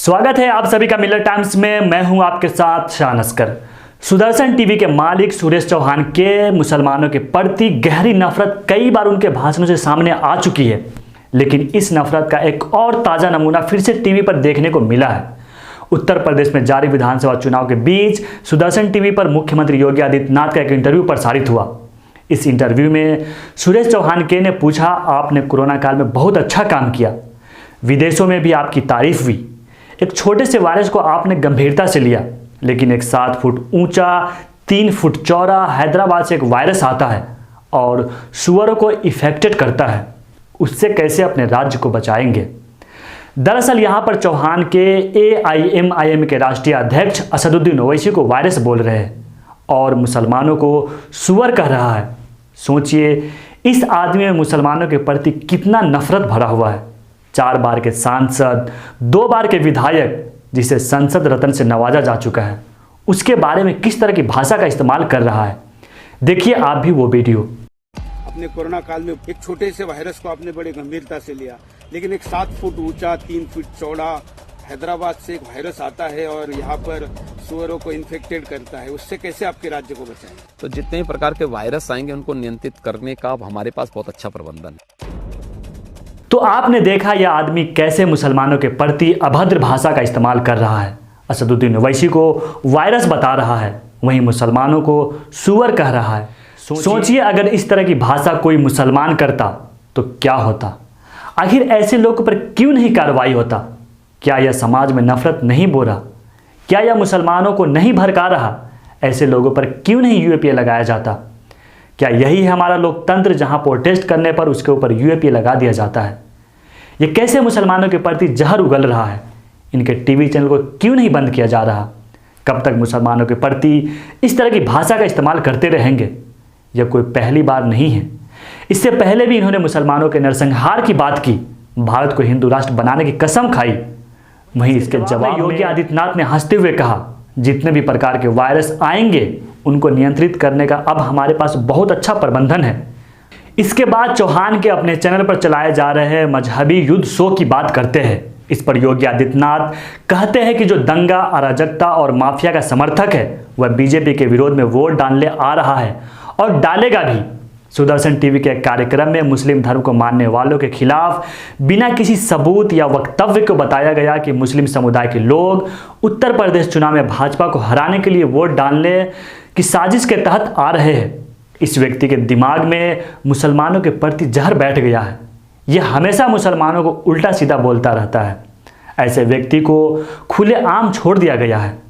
स्वागत है आप सभी का मिलत टाइम्स में। मैं हूं आपके साथ शान अस्कर। सुदर्शन टीवी के मालिक सुरेश चौहान के मुसलमानों के प्रति गहरी नफरत कई बार उनके भाषणों से सामने आ चुकी है, लेकिन इस नफरत का एक और ताज़ा नमूना फिर से टीवी पर देखने को मिला है। उत्तर प्रदेश में जारी विधानसभा चुनाव के बीच सुदर्शन टीवी पर मुख्यमंत्री योगी आदित्यनाथ का एक इंटरव्यू प्रसारित हुआ। इस इंटरव्यू में सुरेश चौहान के ने पूछा, आपने कोरोना काल में बहुत अच्छा काम किया, विदेशों में भी आपकी तारीफ हुई, एक छोटे से वायरस को आपने गंभीरता से लिया, लेकिन एक 7 फुट ऊंचा 3 फुट चौड़ा हैदराबाद से एक वायरस आता है और सुअरों को इफेक्टेड करता है, उससे कैसे अपने राज्य को बचाएंगे। दरअसल यहां पर चौहान के AIMIM के राष्ट्रीय अध्यक्ष असदुद्दीन ओवैसी को वायरस बोल रहे हैं और मुसलमानों को सुअर कह रहा है। सोचिए, इस आदमी में मुसलमानों के प्रति कितना नफरत भरा हुआ है। 4 बार के सांसद, 2 बार के विधायक, जिसे संसद रत्न से नवाजा जा चुका है, उसके बारे में किस तरह की भाषा का इस्तेमाल कर रहा है। देखिए आप भी वो वीडियो। अपने कोरोना काल में एक छोटे से वायरस को आपने बड़ी गंभीरता से लिया, लेकिन एक 7 फुट ऊंचा 3 फुट चौड़ा हैदराबाद से एक वायरस आता है और यहाँ पर सुअरों को इन्फेक्टेड करता है, उससे कैसे आपके राज्य को बचाएं? तो जितने भी प्रकार के वायरस आएंगे उनको नियंत्रित करने का अब हमारे पास बहुत अच्छा प्रबंधन है। तो आपने देखा यह आदमी कैसे मुसलमानों के प्रति अभद्र भाषा का इस्तेमाल कर रहा है। असदुद्दीन ओवैसी को वायरस बता रहा है, वहीं मुसलमानों को सुअर कह रहा है। सोचिए अगर इस तरह की भाषा कोई मुसलमान करता तो क्या होता। आखिर ऐसे लोगों पर क्यों नहीं कार्रवाई होता। क्या यह समाज में नफरत नहीं बो रहा? क्या यह मुसलमानों को नहीं भड़का रहा? ऐसे लोगों पर क्यों नहीं UAPA लगाया जाता? क्या यही है हमारा लोकतंत्र, जहां प्रोटेस्ट करने पर उसके ऊपर UAPA लगा दिया जाता है? ये कैसे मुसलमानों के प्रति जहर उगल रहा है? इनके टीवी चैनल को क्यों नहीं बंद किया जा रहा? कब तक मुसलमानों के प्रति इस तरह की भाषा का इस्तेमाल करते रहेंगे? यह कोई पहली बार नहीं है। इससे पहले भी इन्होंने मुसलमानों के नरसंहार की बात की, भारत को हिंदू राष्ट्र बनाने की कसम खाई। वहीं इसके जवाब में योगी आदित्यनाथ ने हंसते हुए कहा, जितने भी प्रकार के वायरस आएंगे उनको नियंत्रित करने का अब हमारे पास बहुत अच्छा प्रबंधन है। इसके बाद चौहान के अपने चैनल पर चलाए जा रहे मजहबी युद्ध शो की बात करते हैं। इस पर योगी आदित्यनाथ कहते हैं कि जो दंगा, अराजकता और माफिया का समर्थक है वह BJP के विरोध में वोट डालने आ रहा है और डालेगा भी। सुदर्शन टीवी के कार्यक्रम में मुस्लिम धर्म को मानने वालों के खिलाफ बिना किसी सबूत या वक्तव्य को बताया गया कि मुस्लिम समुदाय के लोग उत्तर प्रदेश चुनाव में भाजपा को हराने के लिए वोट डालने की साजिश के तहत आ रहे हैं। इस व्यक्ति के दिमाग में मुसलमानों के प्रति जहर बैठ गया है। यह हमेशा मुसलमानों को उल्टा सीधा बोलता रहता है। ऐसे व्यक्ति को खुलेआम छोड़ दिया गया है।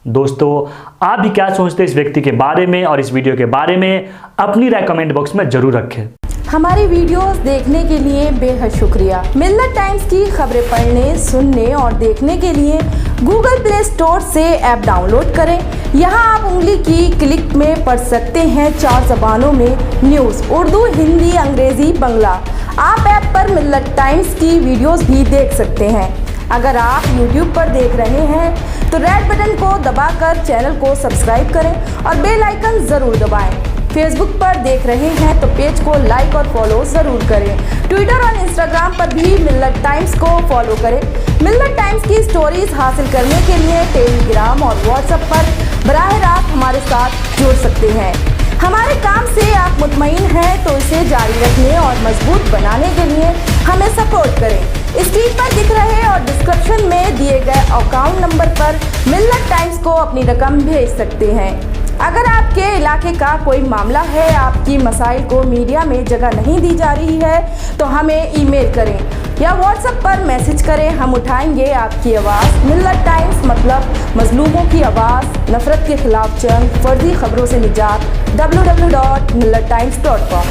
दोस्तों, आप भी क्या सोचते हैं इस व्यक्ति के बारे में और इस वीडियो के बारे में? अपनी राय कमेंट बॉक्स में जरूर रखें। हमारी वीडियोस देखने के लिए बेहद शुक्रिया। मिलत टाइम्स की खबरें पढ़ने, सुनने और देखने के लिए गूगल प्ले स्टोर से ऐप डाउनलोड करें। यहां आप उंगली की क्लिक में पढ़ सकते हैं 4 जबानों में न्यूज़, उर्दू, हिंदी, अंग्रेजी, बांग्ला। आप ऐप पर मिलत टाइम्स की वीडियोस भी देख सकते हैं। अगर आप YouTube पर देख रहे हैं तो रेड बटन को दबाकर चैनल को सब्सक्राइब करें और बेल आइकन जरूर दबाएं। फेसबुक पर देख रहे हैं तो पेज को लाइक और फॉलो जरूर करें। ट्विटर और इंस्टाग्राम पर भी मिलत टाइम्स को फॉलो करें। मिलत टाइम्स की स्टोरीज हासिल करने के लिए टेलीग्राम और व्हाट्सएप पर बराह रास्त हमारे साथ जुड़ सकते हैं। हमारे काम से आप मुतमईन हैं तो इसे जारी रखने और मजबूत बनाने के लिए हमें सपोर्ट करें। स्क्रीन पर दिख रहे और डिस्क्रिप्शन में दिए गए अकाउंट नंबर पर मिलत टाइम्स को अपनी रकम भेज सकते हैं। अगर आपके इलाके का कोई मामला है, आपकी मसाइल को मीडिया में जगह नहीं दी जा रही है, तो हमें ईमेल करें या व्हाट्सएप पर मैसेज करें। हम उठाएंगे आपकी आवाज़। मिलत टाइम्स मतलब मजलूमों की आवाज़, नफरत के खिलाफ जंग, फर्जी खबरों से निजात। www.millettimes.com